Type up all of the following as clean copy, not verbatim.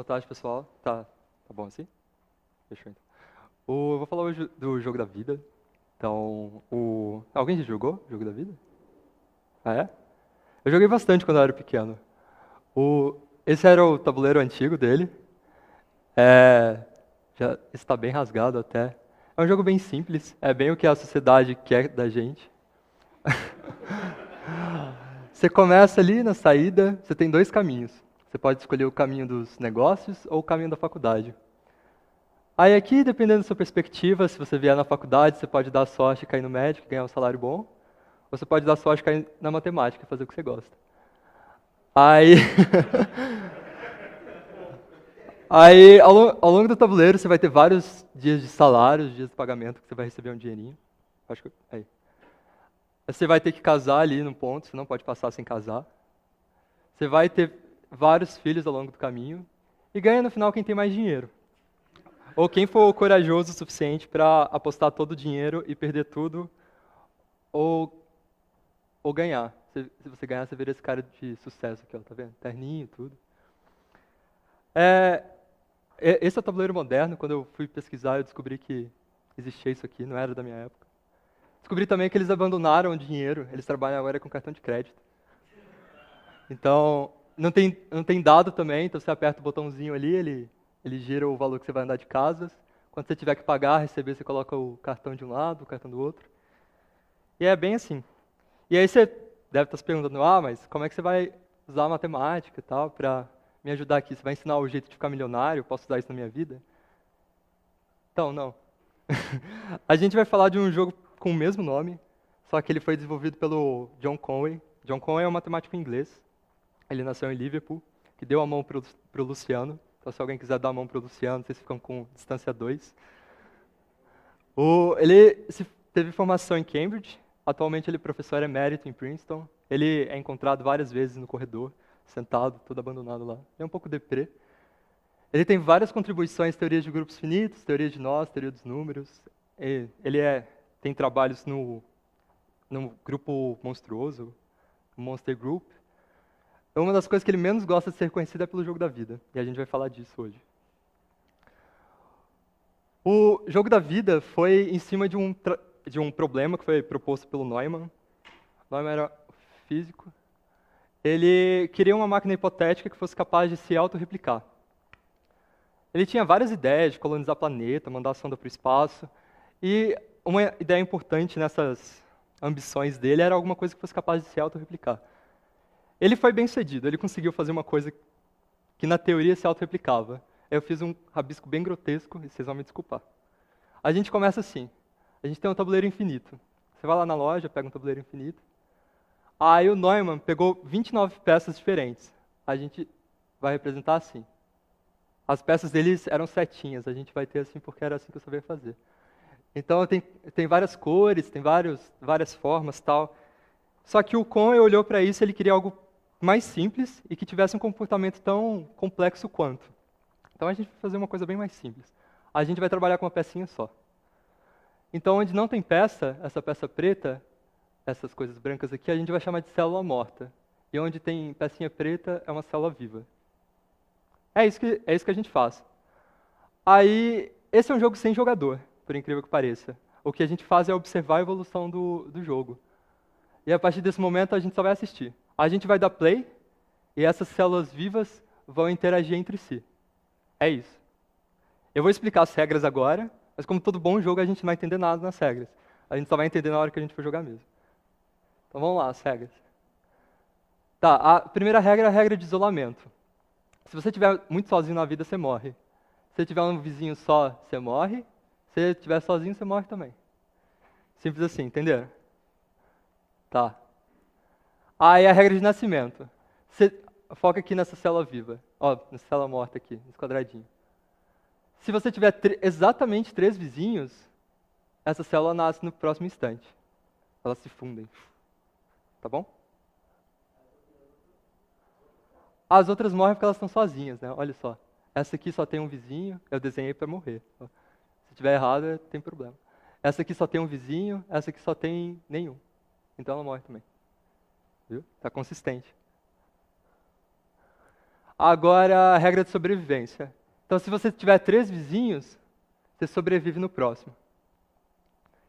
Boa tarde, pessoal. Tá bom assim? Fechou, então. Eu vou falar hoje do jogo da vida. Então, alguém já jogou o jogo da vida? Ah, é? Eu joguei bastante quando eu era pequeno. Esse era o tabuleiro antigo dele. Já está bem rasgado até. É um jogo bem simples. É bem o que a sociedade quer da gente. Você começa ali na saída, você tem dois caminhos. Você pode escolher o caminho dos negócios ou o caminho da faculdade. Aí aqui, dependendo da sua perspectiva, se você vier na faculdade, você pode dar sorte e cair no médico, ganhar um salário bom. Ou você pode dar sorte e cair na matemática, fazer o que você gosta. Aí, aí ao longo do tabuleiro, você vai ter vários dias de salário, dias de pagamento, que você vai receber um dinheirinho. Acho que, aí. Você vai ter que casar ali no ponto, você não pode passar sem casar. Você vai ter vários filhos ao longo do caminho. E ganha no final quem tem mais dinheiro. Ou quem for corajoso o suficiente para apostar todo o dinheiro e perder tudo, ou, ou ganhar. Se você ganhar, você vira esse cara de sucesso aqui, ó, tá vendo? Terninho, tudo. Esse é o tabuleiro moderno. Quando eu fui pesquisar, eu descobri que existia isso aqui, não era da minha época. Descobri também que eles abandonaram o dinheiro, eles trabalham agora com cartão de crédito. Então, não tem dado também, então você aperta o botãozinho ali, ele gira o valor que você vai andar de casas. Quando você tiver que pagar, receber, você coloca o cartão de um lado, o cartão do outro. E é bem assim. E aí você deve estar se perguntando, mas como é que você vai usar a matemática e tal para me ajudar aqui? Você vai ensinar o jeito de ficar milionário? Eu posso usar isso na minha vida? Então, não. A gente vai falar de um jogo com o mesmo nome, só que ele foi desenvolvido pelo John Conway. John Conway é um matemático inglês. Ele nasceu em Liverpool, que deu a mão para o Luciano. Então, se alguém quiser dar a mão para o Luciano, vocês ficam com distância 2. Teve formação em Cambridge. Atualmente ele é professor emérito em Princeton. Ele é encontrado várias vezes no corredor, sentado, todo abandonado lá. Ele é um pouco deprê. Ele tem várias contribuições, teorias de grupos finitos, teoria de nós, teoria dos números. Tem trabalhos no grupo monstruoso, o Monster Group. Uma das coisas que ele menos gosta de ser conhecido é pelo jogo da vida. E a gente vai falar disso hoje. O jogo da vida foi em cima de um problema que foi proposto pelo Neumann. Neumann era físico. Ele queria uma máquina hipotética que fosse capaz de se autorreplicar. Ele tinha várias ideias de colonizar planeta, mandar sonda para o espaço. E uma ideia importante nessas ambições dele era alguma coisa que fosse capaz de se autorreplicar. Ele foi bem sucedido, ele conseguiu fazer uma coisa que na teoria se autorreplicava. Eu fiz um rabisco bem grotesco, e vocês vão me desculpar. A gente começa assim, a gente tem um tabuleiro infinito. Você vai lá na loja, pega um tabuleiro infinito. Aí o Neumann pegou 29 peças diferentes. A gente vai representar assim. As peças deles eram setinhas, a gente vai ter assim porque era assim que eu sabia fazer. Então tem várias cores, tem várias formas tal. Só que o Conway olhou para isso, ele queria algo mais simples e que tivesse um comportamento tão complexo quanto. Então a gente vai fazer uma coisa bem mais simples. A gente vai trabalhar com uma pecinha só. Então onde não tem peça, essa peça preta, essas coisas brancas aqui, a gente vai chamar de célula morta. E onde tem pecinha preta, é uma célula viva. É isso que a gente faz. Aí, esse é um jogo sem jogador, por incrível que pareça. O que a gente faz é observar a evolução do jogo. E a partir desse momento, a gente só vai assistir. A gente vai dar play, e essas células vivas vão interagir entre si. É isso. Eu vou explicar as regras agora, mas como todo bom jogo, a gente não vai entender nada nas regras. A gente só vai entender na hora que a gente for jogar mesmo. Então vamos lá, as regras. Tá, a primeira regra é a regra de isolamento. Se você estiver muito sozinho na vida, você morre. Se você tiver um vizinho só, você morre. Se você estiver sozinho, você morre também. Simples assim, entenderam? Tá. Aí a regra de nascimento. Você foca aqui nessa célula viva. Ó, nessa célula morta aqui, nesse quadradinho. Se você tiver exatamente 3 vizinhos, essa célula nasce no próximo instante. Elas se fundem. Tá bom? As outras morrem porque elas estão sozinhas, né? Olha só. Essa aqui só tem um vizinho, eu desenhei para morrer. Se tiver errado, tem problema. Essa aqui só tem um vizinho, essa aqui só tem nenhum. Então ela morre também. Viu? Tá consistente. Agora, a regra de sobrevivência. Então, se você tiver 3 vizinhos, você sobrevive no próximo.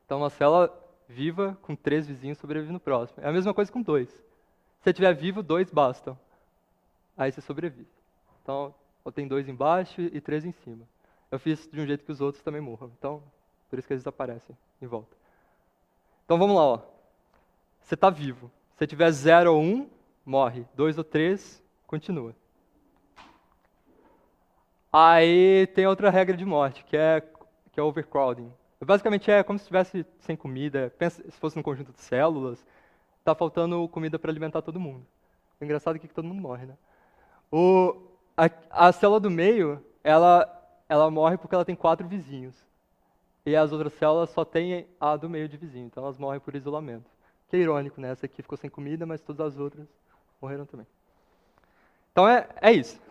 Então, uma célula viva com 3 vizinhos sobrevive no próximo. É a mesma coisa com 2. Se você estiver vivo, 2 bastam. Aí você sobrevive. Então, eu tenho 2 embaixo e 3 em cima. Eu fiz de um jeito que os outros também morram. Então, por isso que eles aparecem em volta. Então, vamos lá. Ó. Você está vivo. Se tiver 0 ou 1, morre. 2 ou 3, continua. Aí tem outra regra de morte, que é overcrowding. Basicamente é como se estivesse sem comida. Pensa se fosse num conjunto de células, tá faltando comida para alimentar todo mundo. O engraçado é que todo mundo morre, né? A célula do meio, ela morre porque ela tem 4 vizinhos. E as outras células só têm a do meio de vizinho, então elas morrem por isolamento. Que é irônico, né? Essa aqui ficou sem comida, mas todas as outras morreram também. Então é isso.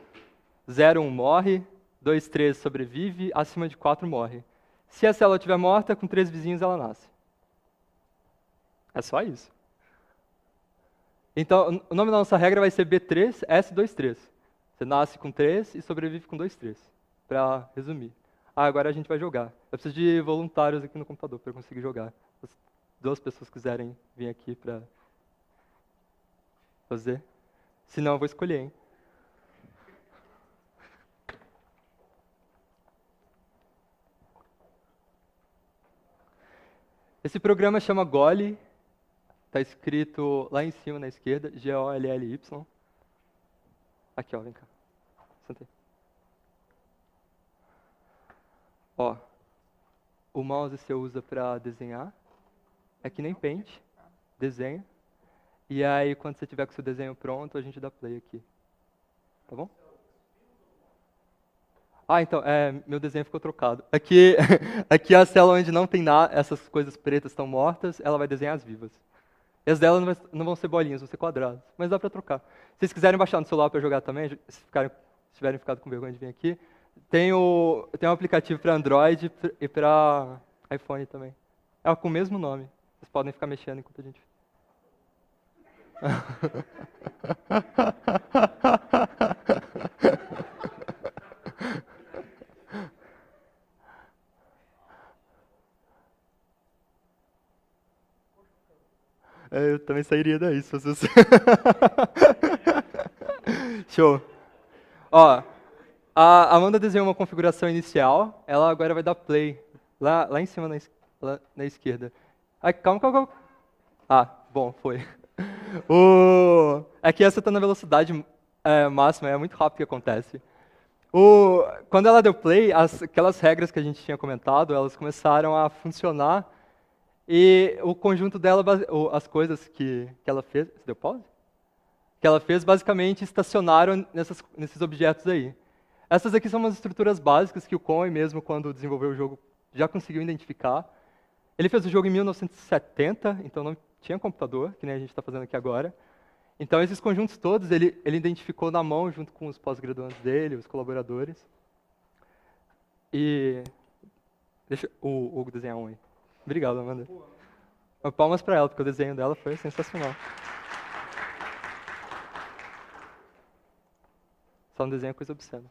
0, 1 morre, 2, 3 sobrevive, acima de 4 morre. Se a célula estiver morta, com 3 vizinhos ela nasce. É só isso. Então, o nome da nossa regra vai ser B3S23. Você nasce com 3 e sobrevive com 2, 3. Para resumir. Agora a gente vai jogar. Eu preciso de voluntários aqui no computador para eu conseguir jogar. Se 2 pessoas quiserem vir aqui para fazer. Senão eu vou escolher, hein? Esse programa chama Golly. Está escrito lá em cima na esquerda, G-O-L-L-Y. Aqui, ó, vem cá. Senta aí. Ó, o mouse você usa para desenhar. É que nem Paint. Desenha. E aí, quando você tiver com o seu desenho pronto, a gente dá play aqui. Tá bom? Então, meu desenho ficou trocado. Aqui, aqui a célula onde não tem nada, essas coisas pretas estão mortas, ela vai desenhar as vivas. E as delas não vão ser bolinhas, vão ser quadrados. Mas dá para trocar. Se vocês quiserem baixar no celular para jogar também, se tiverem ficado com vergonha de vir aqui, tem um aplicativo para Android e para iPhone também. É com o mesmo nome. Vocês podem ficar mexendo enquanto a gente... Eu também sairia daí, se fosse você. Show. Ó, a Amanda desenhou uma configuração inicial, ela agora vai dar play, lá em cima na esquerda. Calma. Bom, foi. Aqui essa está na velocidade máxima, é muito rápido que acontece. Quando ela deu play, aquelas regras que a gente tinha comentado, elas começaram a funcionar. E o conjunto dela, as coisas que ela fez... Você deu pause? Que ela fez, basicamente, estacionaram nesses objetos aí. Essas aqui são umas estruturas básicas que o Conway, mesmo quando desenvolveu o jogo, já conseguiu identificar. Ele fez o jogo em 1970, então não tinha computador, que nem a gente está fazendo aqui agora. Então, esses conjuntos todos, ele identificou na mão, junto com os pós-graduandos dele, os colaboradores. E... Deixa o Hugo desenhar um aí. Obrigado, Amanda. Palmas para ela, porque o desenho dela foi sensacional. Só um desenho é coisa obscena.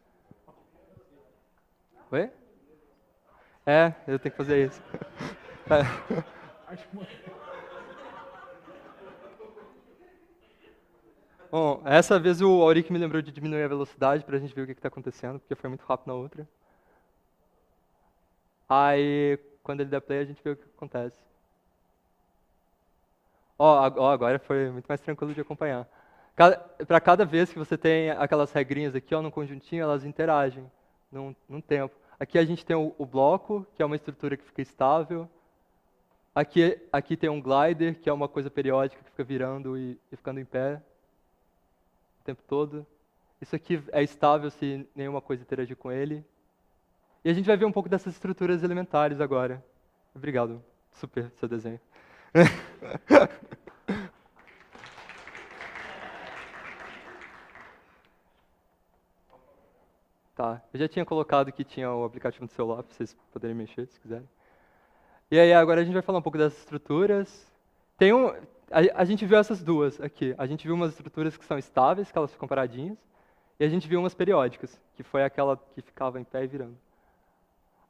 Oi? Eu tenho que fazer isso. Bom, essa vez o Auric me lembrou de diminuir a velocidade para a gente ver o que está acontecendo, porque foi muito rápido na outra. Aí, quando ele der play, a gente vê o que acontece. Agora foi muito mais tranquilo de acompanhar. Para cada vez que você tem aquelas regrinhas aqui, num conjuntinho, elas interagem num tempo. Aqui a gente tem o bloco, que é uma estrutura que fica estável. Aqui tem um glider, que é uma coisa periódica que fica virando e ficando em pé o tempo todo. Isso aqui é estável se nenhuma coisa interagir com ele. E a gente vai ver um pouco dessas estruturas elementares agora. Obrigado. Super seu desenho. Tá, eu já tinha colocado que tinha o aplicativo no celular, para vocês poderem mexer, se quiserem. E aí, agora a gente vai falar um pouco dessas estruturas. A gente viu essas duas aqui. A gente viu umas estruturas que são estáveis, que elas ficam paradinhas. E a gente viu umas periódicas, que foi aquela que ficava em pé e virando.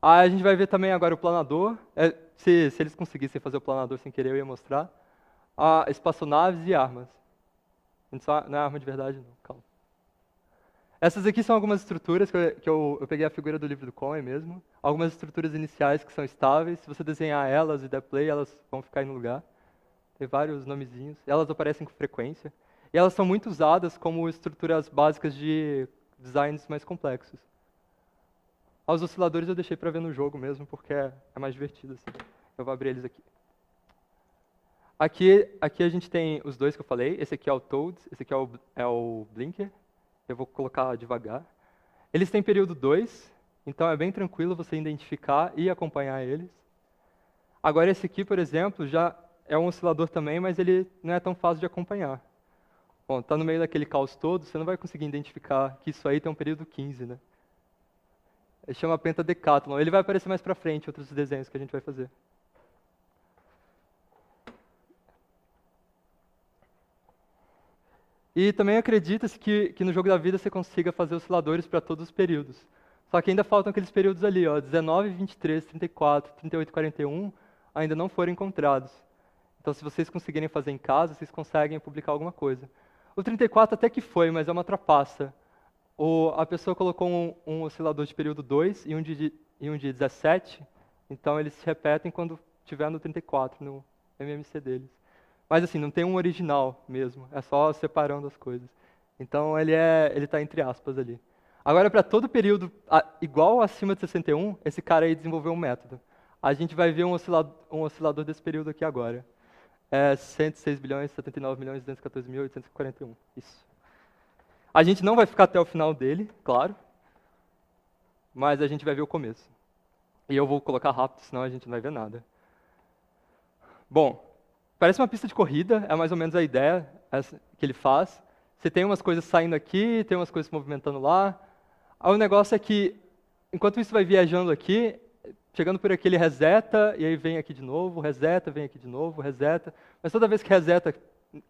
Aí a gente vai ver também agora o planador. Se eles conseguissem fazer o planador sem querer, eu ia mostrar. Espaçonaves e armas. Não é arma de verdade, não. Calma. Essas aqui são algumas estruturas que eu peguei a figura do livro do Cohen mesmo. Algumas estruturas iniciais que são estáveis. Se você desenhar elas e der play, elas vão ficar aí no lugar. Tem vários nomezinhos. Elas aparecem com frequência. E elas são muito usadas como estruturas básicas de designs mais complexos. Os osciladores eu deixei para ver no jogo mesmo, porque é mais divertido assim. Eu vou abrir eles aqui. Aqui a gente tem os dois que eu falei. Esse aqui é o Toads, esse aqui é o Blinker. Eu vou colocar devagar. Eles têm período 2, então é bem tranquilo você identificar e acompanhar eles. Agora esse aqui, por exemplo, já é um oscilador também, mas ele não é tão fácil de acompanhar. Bom, está no meio daquele caos todo, você não vai conseguir identificar que isso aí tem um período 15, né? Ele chama Pentadecathlon. Ele vai aparecer mais pra frente, outros desenhos que a gente vai fazer. E também acredita-se que no jogo da vida você consiga fazer osciladores para todos os períodos. Só que ainda faltam aqueles períodos ali, ó, 19, 23, 34, 38, 41, ainda não foram encontrados. Então, se vocês conseguirem fazer em casa, vocês conseguem publicar alguma coisa. O 34 até que foi, mas é uma trapaça. A pessoa colocou um oscilador de período 2 e um de 17, então eles se repetem quando tiver no 34, no MMC deles. Mas assim, não tem um original mesmo, é só separando as coisas. Então ele está entre aspas ali. Agora, para todo período igual acima de 61, esse cara aí desenvolveu um método. A gente vai ver um oscilador desse período aqui agora. 106 bilhões, 79 milhões, 214.841. Isso. A gente não vai ficar até o final dele, claro, mas a gente vai ver o começo. E eu vou colocar rápido, senão a gente não vai ver nada. Bom, parece uma pista de corrida, é mais ou menos a ideia que ele faz. Você tem umas coisas saindo aqui, tem umas coisas se movimentando lá. Aí o negócio é que, enquanto isso vai viajando aqui, chegando por aqui ele reseta, e aí vem aqui de novo, reseta, vem aqui de novo, reseta. Mas toda vez que reseta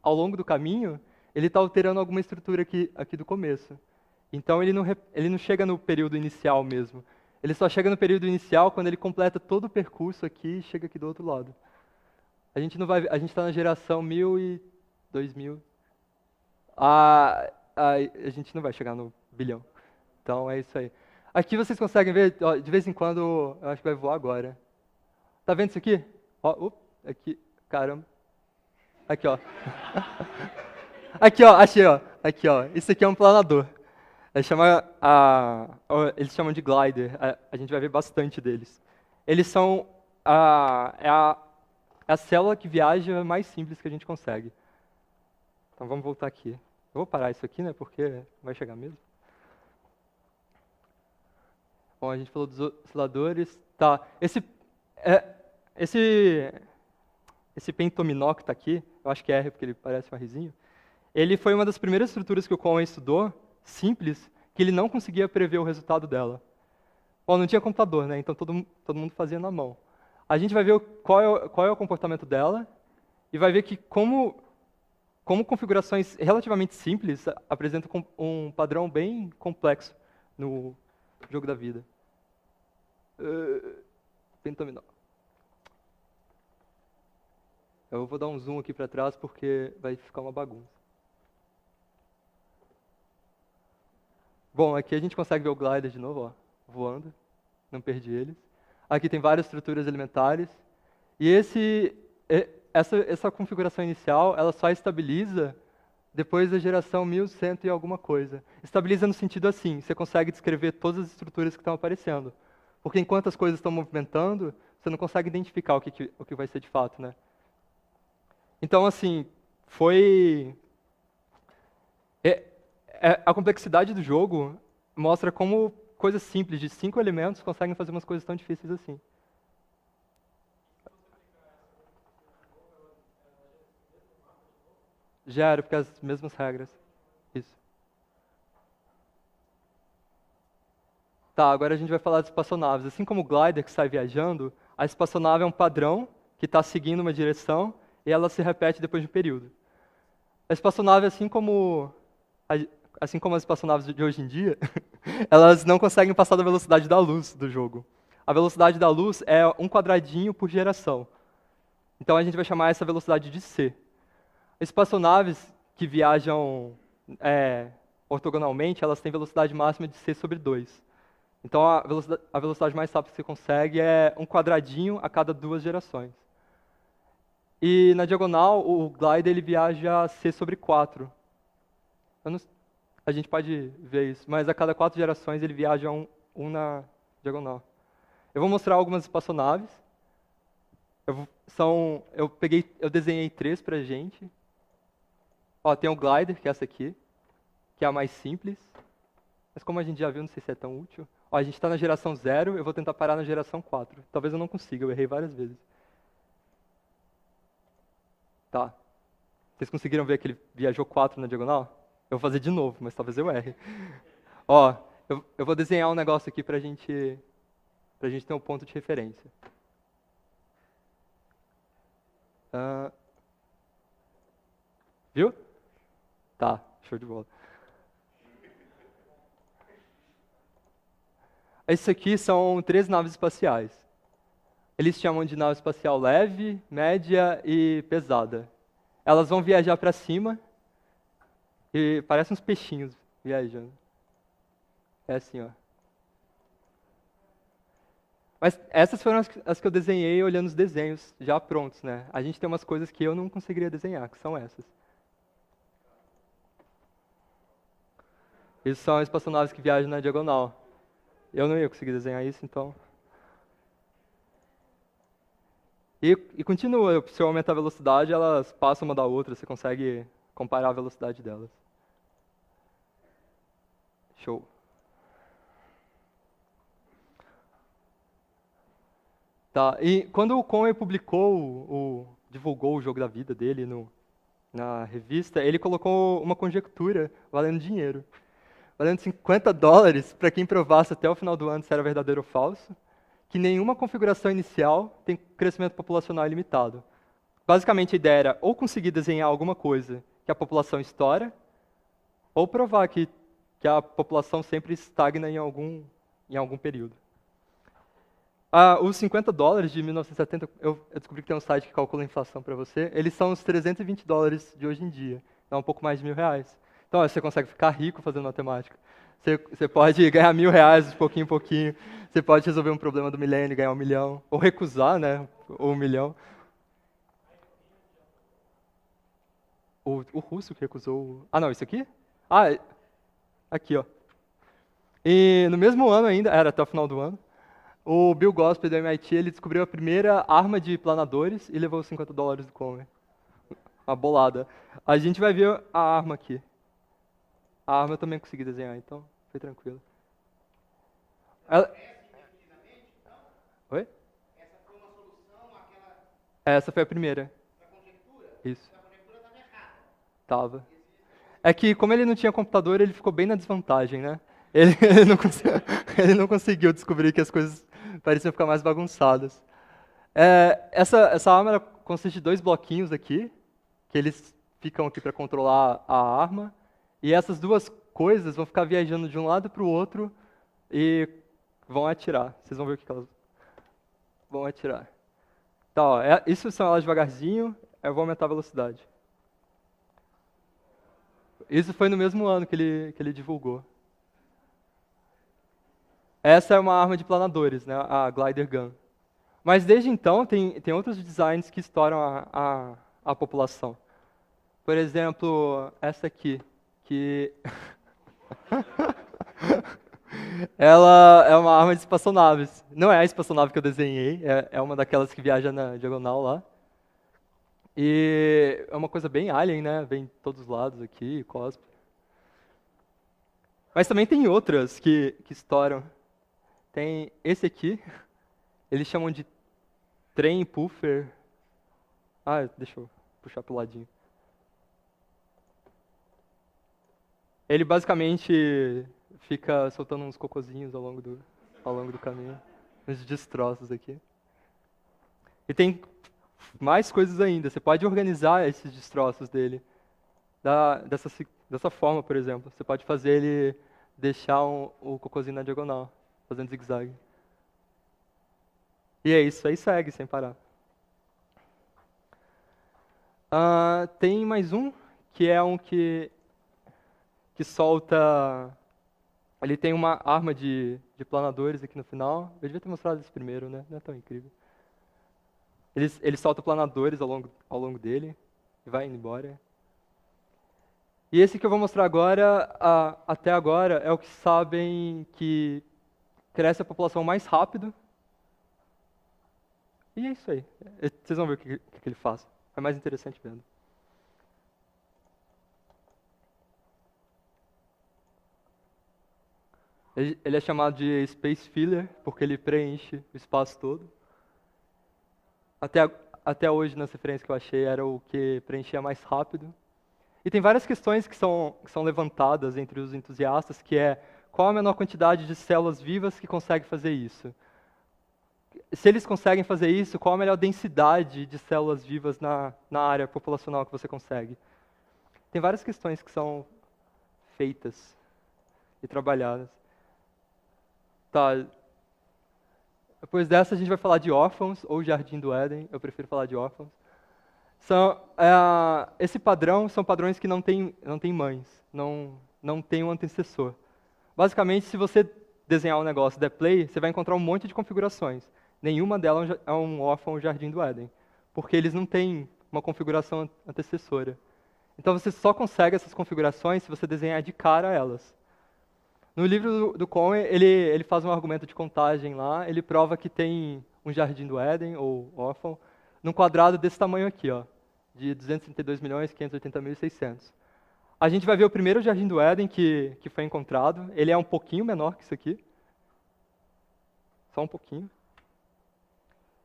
ao longo do caminho, ele está alterando alguma estrutura aqui do começo. Então ele não chega no período inicial mesmo. Ele só chega no período inicial quando ele completa todo o percurso aqui e chega aqui do outro lado. A gente está na geração 1000 e 2000. A gente não vai chegar no bilhão. Então é isso aí. Aqui vocês conseguem ver, ó, de vez em quando, eu acho que vai voar agora. Tá vendo isso aqui? Ó, aqui, caramba. Aqui, ó. Aqui, ó, achei, ó. Aqui, ó. Isso aqui é um planador. Eles chamam de glider. A gente vai ver bastante deles. Eles são é a célula que viaja mais simples que a gente consegue. Então vamos voltar aqui. Eu vou parar isso aqui, né? Porque vai chegar mesmo. Bom, a gente falou dos osciladores. Tá. Esse pentominó que está aqui, eu acho que é R porque ele parece um Rzinho, ele foi uma das primeiras estruturas que o Cohen estudou, simples, que ele não conseguia prever o resultado dela. Bom, não tinha computador, né? Então todo mundo fazia na mão. A gente vai ver qual é o comportamento dela e vai ver que como configurações relativamente simples apresentam um padrão bem complexo no jogo da vida. Pentominó. Eu vou dar um zoom aqui para trás porque vai ficar uma bagunça. Bom, aqui a gente consegue ver o glider de novo, ó, voando. Não perdi eles. Aqui tem várias estruturas elementares. E essa configuração inicial, ela só estabiliza depois da geração 1100 e alguma coisa. Estabiliza no sentido assim, você consegue descrever todas as estruturas que estão aparecendo. Porque enquanto as coisas estão movimentando, você não consegue identificar o que vai ser de fato, né? Então, assim, a complexidade do jogo mostra como coisas simples de 5 elementos conseguem fazer umas coisas tão difíceis assim. Gera, porque as mesmas regras. Isso. Tá, agora a gente vai falar de espaçonaves. Assim como o glider que sai viajando, a espaçonave é um padrão que está seguindo uma direção e ela se repete depois de um período. A espaçonave, assim como assim como as espaçonaves de hoje em dia, elas não conseguem passar da velocidade da luz do jogo. A velocidade da luz é um quadradinho por geração. Então a gente vai chamar essa velocidade de c. Espaçonaves que viajam ortogonalmente, elas têm velocidade máxima de c sobre 2. Então a velocidade mais rápida que você consegue é um quadradinho a cada 2 gerações. E na diagonal, o glider ele viaja c sobre 4. A gente pode ver isso, mas a cada 4 gerações ele viaja um na diagonal. Eu vou mostrar algumas espaçonaves. Eu desenhei 3 pra gente. Ó, tem o glider, que é essa aqui, que é a mais simples. Mas como a gente já viu, não sei se é tão útil. Ó, a gente está na geração 0, eu vou tentar parar na geração 4. Talvez eu não consiga, eu errei várias vezes. Tá. Vocês conseguiram ver que ele viajou 4 na diagonal? Eu vou fazer de novo, mas talvez eu erre. Ó, eu vou desenhar um negócio aqui pra gente ter um ponto de referência. Viu? Tá, show de bola. Esses aqui são 3 naves espaciais. Eles chamam de nave espacial leve, média e pesada. Elas vão viajar para cima e parecem uns peixinhos viajando. É assim, ó. Mas essas foram as que eu desenhei olhando os desenhos já prontos, né? A gente tem umas coisas que eu não conseguiria desenhar, que são essas. Isso são espaçonaves que viajam na diagonal. Eu não ia conseguir desenhar isso, então... E continua, se eu aumentar a velocidade, elas passam uma da outra, você consegue comparar a velocidade delas. Show. Tá, e quando o Conway divulgou o jogo da vida dele na revista, ele colocou uma conjectura valendo dinheiro. Valendo $50 para quem provasse até o final do ano se era verdadeiro ou falso, que nenhuma configuração inicial tem crescimento populacional ilimitado. Basicamente, a ideia era ou conseguir desenhar alguma coisa que a população estoura, ou provar que a população sempre estagna em algum período. Os $50 de 1970, eu descobri que tem um site que calcula a inflação para você, eles são os $320 de hoje em dia, dá um pouco mais de R$1.000. Então, você consegue ficar rico fazendo matemática. Você pode ganhar R$1.000 de pouquinho em pouquinho. Você pode resolver um problema do milênio e ganhar 1 milhão. Ou recusar, né? Ou 1 milhão. O russo que recusou... Ah, não, isso aqui? Ah, aqui, ó. E no mesmo ano ainda, era até o final do ano, o Bill Gosper do MIT, ele descobriu a primeira arma de planadores e levou os $50 do Conway. Uma bolada. A gente vai ver a arma aqui. A arma eu também consegui desenhar, então foi tranquilo. Oi? Essa foi uma solução àquela... Essa foi a primeira. Da conjectura? Isso. A conjectura estava errada. Tava. É que, como ele não tinha computador, ele ficou bem na desvantagem, né? Ele não conseguiu descobrir que as coisas pareciam ficar mais bagunçadas. Essa arma consiste de 2 bloquinhos aqui, que eles ficam aqui para controlar a arma. E essas 2 coisas vão ficar viajando de um lado para o outro e vão atirar. Vocês vão ver o que elas vão atirar. Tá, ó, isso são elas devagarzinho, eu vou aumentar a velocidade. Isso foi no mesmo ano que ele divulgou. Essa é uma arma de planadores, né, a Glider Gun. Mas desde então tem outros designs que estouram a população. Por exemplo, essa aqui, que ela é uma arma de espaçonaves. Não é a espaçonave que eu desenhei, é uma daquelas que viaja na diagonal lá. E é uma coisa bem alien, né? Vem de todos os lados aqui, cospe. Mas também tem outras que estouram. Tem esse aqui, eles chamam de trem puffer. Ah, deixa eu puxar pro ladinho. Ele basicamente fica soltando uns cocôzinhos ao longo do caminho. Uns destroços aqui. E tem mais coisas ainda. Você pode organizar esses destroços dele. dessa forma, por exemplo. Você pode fazer ele deixar o cocôzinho na diagonal, fazendo zigue-zague. E é isso, aí segue sem parar. Tem mais um, que é um que solta... Ele tem uma arma de planadores aqui no final. Eu devia ter mostrado isso primeiro, né? Não é tão incrível. Ele solta planadores ao longo dele e vai indo embora. E esse que eu vou mostrar agora, até agora, é o que sabem que cresce a população mais rápido. E é isso aí. Vocês vão ver o que ele faz. É mais interessante vendo. Ele é chamado de Space Filler, porque ele preenche o espaço todo. Até hoje, nas referências que eu achei, era o que preenchia mais rápido. E tem várias questões que são levantadas entre os entusiastas, que é qual a menor quantidade de células vivas que consegue fazer isso? Se eles conseguem fazer isso, qual a melhor densidade de células vivas na área populacional que você consegue? Tem várias questões que são feitas e trabalhadas. Tá. Depois dessa, a gente vai falar de órfãos, ou Jardim do Éden. Eu prefiro falar de órfãos. Esse padrão são padrões que não têm mães, não tem um antecessor. Basicamente, se você desenhar um negócio der play, você vai encontrar um monte de configurações. Nenhuma delas é um órfão ou Jardim do Éden, porque eles não têm uma configuração antecessora. Então você só consegue essas configurações se você desenhar de cara elas. No livro do Conway, ele faz um argumento de contagem lá, ele prova que tem um Jardim do Éden, ou órfão, num quadrado desse tamanho aqui, ó, de 232.580.600. A gente vai ver o primeiro Jardim do Éden que foi encontrado. Ele é um pouquinho menor que isso aqui. Só um pouquinho.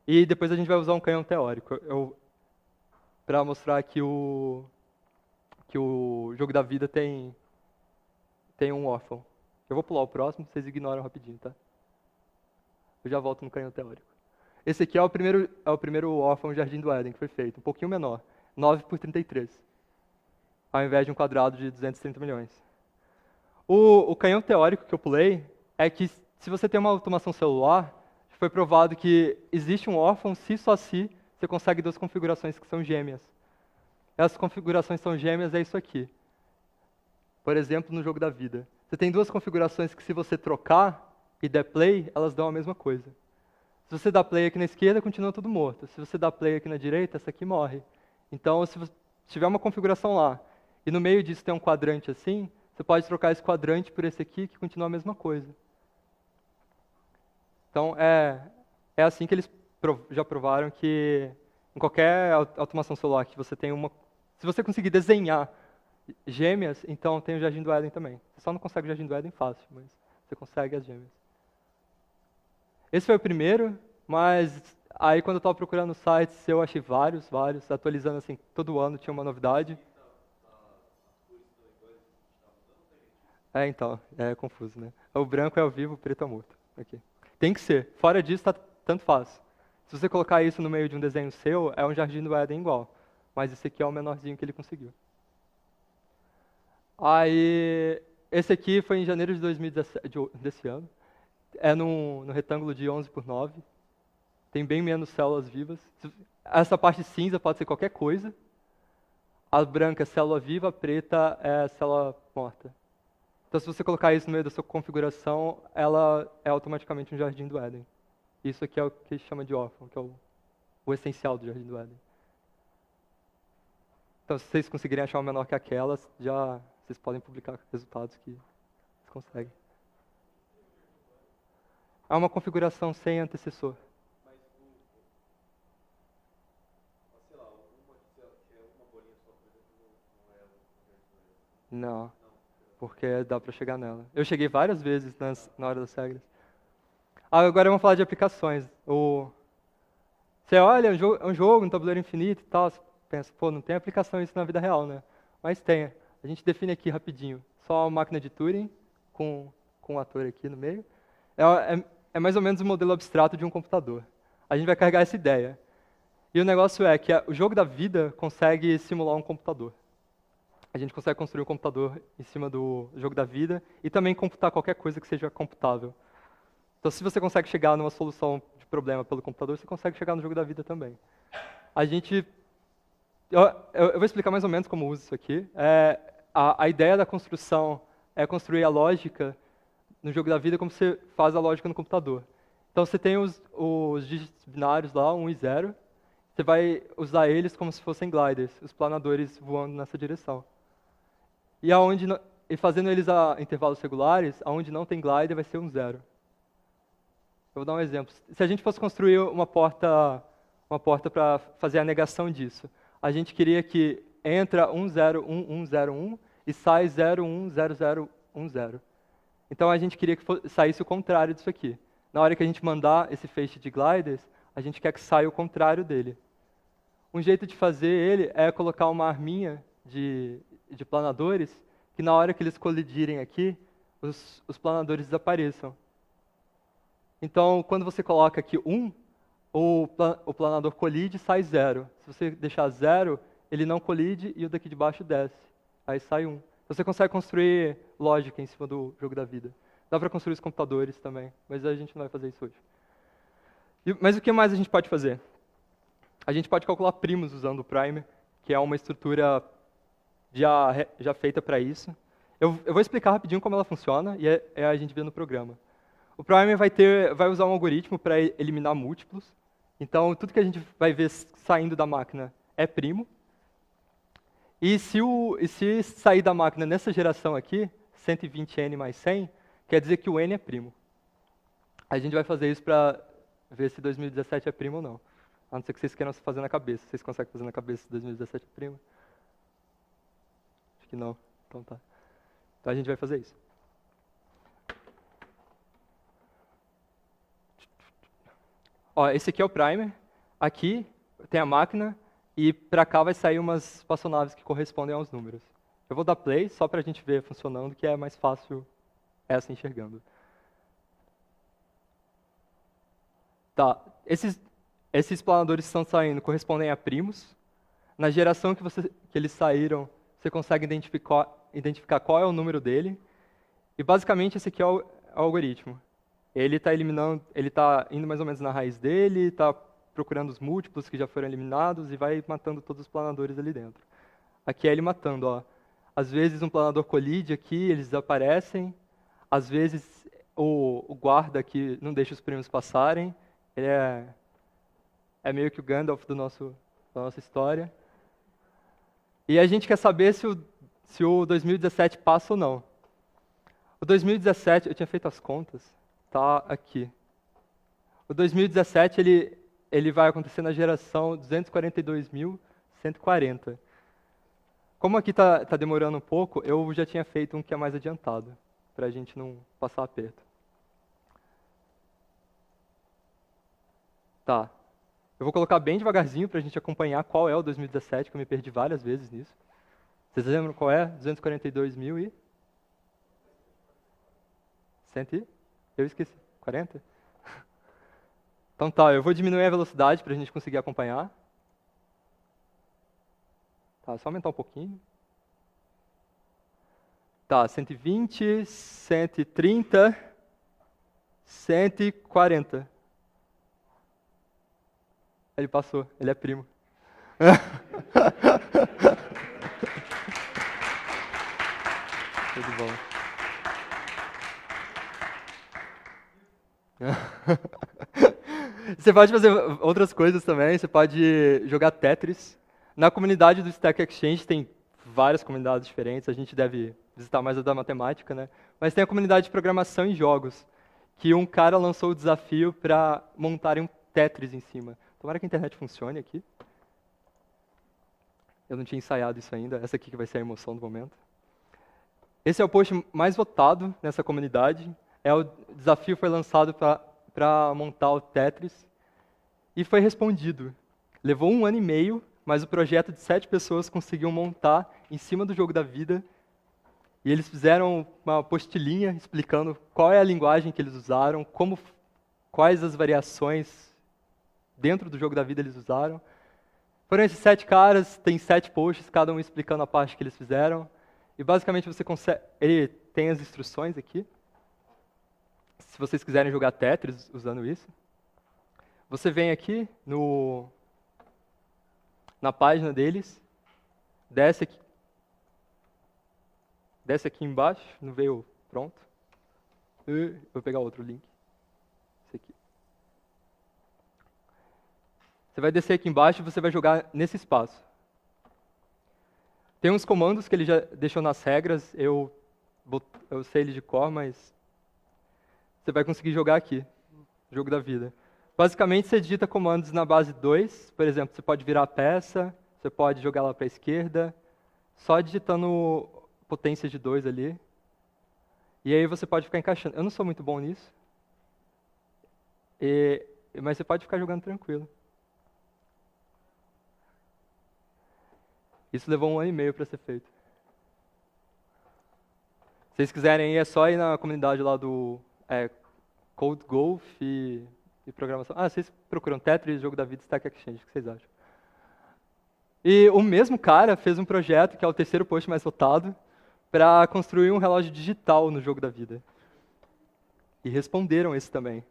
E depois a gente vai usar um canhão teórico para mostrar que o jogo da vida tem um órfão. Eu vou pular o próximo, vocês ignoram rapidinho, tá? Eu já volto no canhão teórico. Esse aqui é o primeiro órfão Jardim do Éden que foi feito, um pouquinho menor, 9 por 33, ao invés de um quadrado de 230 milhões. O canhão teórico que eu pulei é que se você tem uma automação celular, foi provado que existe um órfão se só se você consegue duas configurações que são gêmeas. Essas configurações são gêmeas, é isso aqui. Por exemplo, no jogo da vida. Você tem duas configurações que se você trocar e der play, elas dão a mesma coisa. Se você dá play aqui na esquerda, continua tudo morto. Se você dá play aqui na direita, essa aqui morre. Então, se você tiver uma configuração lá, e no meio disso tem um quadrante assim, você pode trocar esse quadrante por esse aqui, que continua a mesma coisa. Então, é assim que eles já provaram que em qualquer automação celular que você tem uma... Se você conseguir desenhar gêmeas, então tem o Jardim do Éden também. Você só não consegue o Jardim do Éden fácil, mas você consegue as gêmeas. Esse foi o primeiro, mas aí quando eu estava procurando sites, eu achei vários, atualizando assim, todo ano tinha uma novidade. Então, é confuso, né? O branco é ao vivo, o preto é morto. Aqui. Tem que ser. Fora disso, tanto faz. Se você colocar isso no meio de um desenho seu, é um Jardim do Éden igual. Mas esse aqui é o menorzinho que ele conseguiu. Aí, esse aqui foi em janeiro de 2017, desse ano. É no retângulo de 11 por 9. Tem bem menos células vivas. Essa parte cinza pode ser qualquer coisa. A branca é célula viva, a preta é célula morta. Então, se você colocar isso no meio da sua configuração, ela é automaticamente um Jardim do Éden. Isso aqui é o que chama de órfão, que é o essencial do Jardim do Éden. Então, se vocês conseguirem achar uma menor que aquelas, vocês podem publicar resultados que vocês conseguem. É uma configuração sem antecessor. Mas sei lá, uma bolinha só, por exemplo, não é o... Não, porque dá para chegar nela. Eu cheguei várias vezes na hora das regras. Agora vamos falar de aplicações. Você olha, é um jogo, um tabuleiro infinito e tal, você pensa, pô, não tem aplicação isso na vida real, né? Mas tem. A gente define aqui rapidinho. Só uma máquina de Turing, com um ator aqui no meio. É mais ou menos o modelo abstrato de um computador. A gente vai carregar essa ideia. E o negócio é que o jogo da vida consegue simular um computador. a gente consegue construir um computador em cima do jogo da vida e também computar qualquer coisa que seja computável. Então, se você consegue chegar numa solução de problema pelo computador, você consegue chegar no jogo da vida também. A gente... Eu vou explicar mais ou menos como usa isso aqui. A ideia da construção é construir a lógica no jogo da vida como você faz a lógica no computador. Então, você tem os dígitos binários lá, 1 e 0. Você vai usar eles como se fossem gliders, os planadores voando nessa direção. E fazendo eles a intervalos regulares, aonde não tem glider vai ser um 0. Eu vou dar um exemplo. Se a gente fosse construir uma porta para fazer a negação disso, a gente queria que entra 1011101 e sai 010010. Então a gente queria que saísse o contrário disso aqui. Na hora que a gente mandar esse feixe de gliders, a gente quer que saia o contrário dele. Um jeito de fazer ele é colocar uma arminha de planadores que na hora que eles colidirem aqui, os planadores desapareçam. Então, quando você coloca aqui 1, o planador colide e sai 0. Se você deixar 0, ele não colide e o daqui de baixo desce. Aí sai 1. Você consegue construir lógica em cima do jogo da vida. Dá para construir os computadores também, mas a gente não vai fazer isso hoje. Mas o que mais a gente pode fazer? A gente pode calcular primos usando o primer, que é uma estrutura já feita para isso. Eu vou explicar rapidinho como ela funciona e a gente vê no programa. O primer vai usar um algoritmo para eliminar múltiplos. Então, tudo que a gente vai ver saindo da máquina é primo. E se sair da máquina nessa geração aqui, 120n mais 100, quer dizer que o n é primo. A gente vai fazer isso para ver se 2017 é primo ou não. A não ser que vocês queiram fazer na cabeça. Vocês conseguem fazer na cabeça se 2017 é primo? Acho que não. Então tá. Então a gente vai fazer isso. Ó, esse aqui é o primer. Aqui tem a máquina e para cá vai sair umas espaçonaves que correspondem aos números. Eu vou dar play só para a gente ver funcionando, que é mais fácil essa enxergando. Tá. Esses planadores que estão saindo correspondem a primos. Na geração que eles saíram, você consegue identificar qual é o número dele. E basicamente esse aqui é o algoritmo. Ele está indo mais ou menos na raiz dele, está procurando os múltiplos que já foram eliminados e vai matando todos os planadores ali dentro. Aqui é ele matando, ó. Às vezes um planador colide aqui, eles desaparecem. Às vezes o guarda aqui não deixa os primos passarem. Ele é meio que o Gandalf da nossa história. E a gente quer saber se o 2017 passa ou não. O 2017, eu tinha feito as contas, tá aqui. O 2017, ele vai acontecer na geração 242.140. Como aqui tá demorando um pouco, eu já tinha feito um que é mais adiantado, para a gente não passar aperto. Tá. Eu vou colocar bem devagarzinho para a gente acompanhar qual é o 2017, que eu me perdi várias vezes nisso. Vocês lembram qual é? 242.000 e... 100? Eu esqueci. 40? Então tá, eu vou diminuir a velocidade para a gente conseguir acompanhar. Tá, só aumentar um pouquinho. Tá, 120, 130, 140. Ele passou, ele é primo. Tudo bom. Você pode fazer outras coisas também, você pode jogar Tetris. Na comunidade do Stack Exchange tem várias comunidades diferentes, a gente deve visitar mais a da matemática, né? Mas tem a comunidade de programação em jogos, que um cara lançou o desafio para montarem um Tetris em cima. Tomara que a internet funcione aqui. Eu não tinha ensaiado isso ainda, essa aqui que vai ser a emoção do momento. Esse é o post mais votado nessa comunidade. O desafio foi lançado para montar o Tetris e foi respondido. Levou 1 ano e meio, mas o projeto de 7 pessoas conseguiu montar em cima do jogo da vida. E eles fizeram uma postilhinha explicando qual é a linguagem que eles usaram, quais as variações dentro do jogo da vida eles usaram. Foram esses 7 caras, tem 7 posts, cada um explicando a parte que eles fizeram. E basicamente você consegue. Ele tem as instruções aqui. Se vocês quiserem jogar Tetris usando isso. Você vem aqui na página deles, desce aqui embaixo, não veio pronto. Vou pegar outro link. Esse aqui. Você vai descer aqui embaixo e você vai jogar nesse espaço. Tem uns comandos que ele já deixou nas regras, eu sei ele de cor, mas você vai conseguir jogar aqui, jogo da vida. Basicamente, você digita comandos na base 2, por exemplo, você pode virar a peça, você pode jogar lá para a esquerda, só digitando potência de 2 ali. E aí você pode ficar encaixando. Eu não sou muito bom nisso, mas você pode ficar jogando tranquilo. Isso levou 1 ano e meio para ser feito. Se vocês quiserem, é só ir na comunidade lá do Code Golf e programação. Vocês procuram Tetris, Jogo da Vida, Stack Exchange, o que vocês acham? E o mesmo cara fez um projeto, que é o terceiro post mais votado, para construir um relógio digital no Jogo da Vida. E responderam esse também.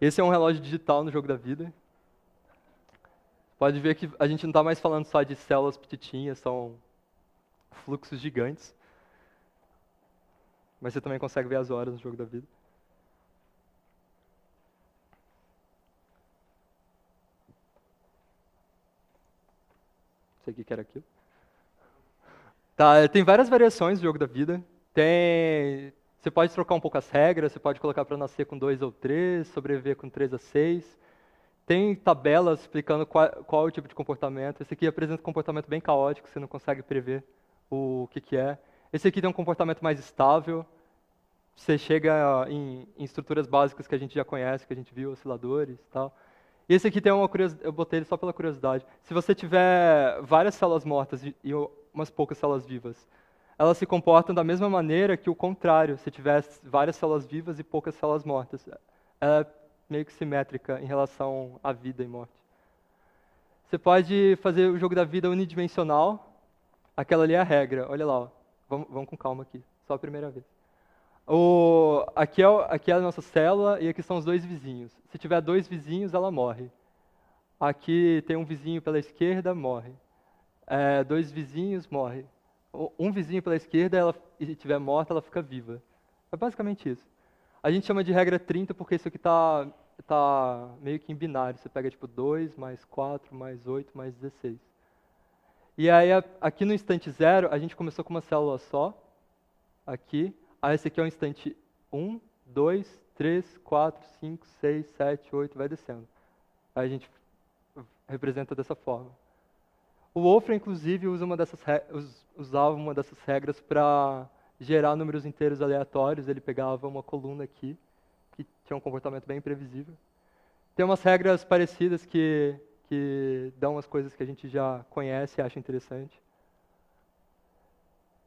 Esse é um relógio digital no Jogo da Vida. Pode ver que a gente não está mais falando só de células petitinhas, são fluxos gigantes. Mas você também consegue ver as horas no Jogo da Vida. Sei que era aquilo. Tá, tem várias variações do Jogo da Vida. Você pode trocar um pouco as regras, você pode colocar para nascer com 2 ou 3, sobreviver com 3 a 6. Tem tabelas explicando qual é o tipo de comportamento. Esse aqui apresenta um comportamento bem caótico, você não consegue prever o que é. Esse aqui tem um comportamento mais estável. Você chega em estruturas básicas que a gente já conhece, que a gente viu, osciladores e tal. E esse aqui tem uma curiosidade, eu botei ele só pela curiosidade. Se você tiver várias células mortas e umas poucas células vivas, elas se comportam da mesma maneira que o contrário, se tiver várias células vivas e poucas células mortas. Ela é meio que simétrica em relação à vida e morte. Você pode fazer o jogo da vida unidimensional. Aquela ali é a regra. Olha lá, ó. Vamos com calma aqui, só a primeira vez. Aqui é a nossa célula e aqui são os 2 vizinhos. Se tiver 2 vizinhos, ela morre. Aqui tem um vizinho pela esquerda, morre. 2 vizinhos, morre. Um vizinho pela esquerda, e se estiver morta, ela fica viva. É basicamente isso. A gente chama de regra 30 porque isso aqui tá meio que em binário. Você pega tipo 2, mais 4, mais 8, mais 16. E aí aqui no instante 0, a gente começou com uma célula só. Aqui. Aí esse aqui é o instante 1, 2, 3, 4, 5, 6, 7, 8, vai descendo. Aí a gente representa dessa forma. O Wolfram, inclusive, usava uma dessas regras para gerar números inteiros aleatórios. Ele pegava uma coluna aqui, que tinha um comportamento bem imprevisível. Tem umas regras parecidas que dão as coisas que a gente já conhece e acha interessante.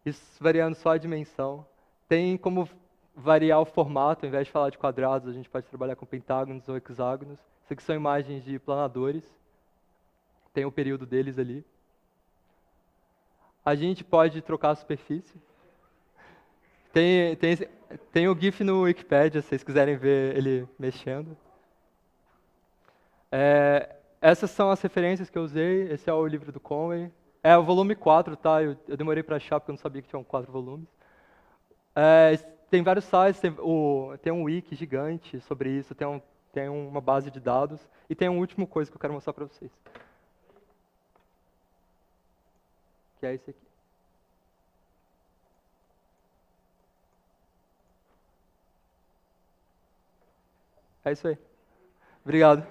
Isso variando só a dimensão. Tem como variar o formato, ao invés de falar de quadrados, a gente pode trabalhar com pentágonos ou hexágonos. Isso aqui são imagens de planadores. Tem o período deles ali. A gente pode trocar a superfície. Tem o GIF no Wikipedia, se vocês quiserem ver ele mexendo. Essas são as referências que eu usei. Esse é o livro do Conway. É o volume 4, tá? Eu demorei para achar porque eu não sabia que tinham 4 volumes. Tem vários sites, tem um wiki gigante sobre isso, tem uma base de dados, e tem uma última coisa que eu quero mostrar para vocês. Que é esse aqui. É isso aí. Obrigado.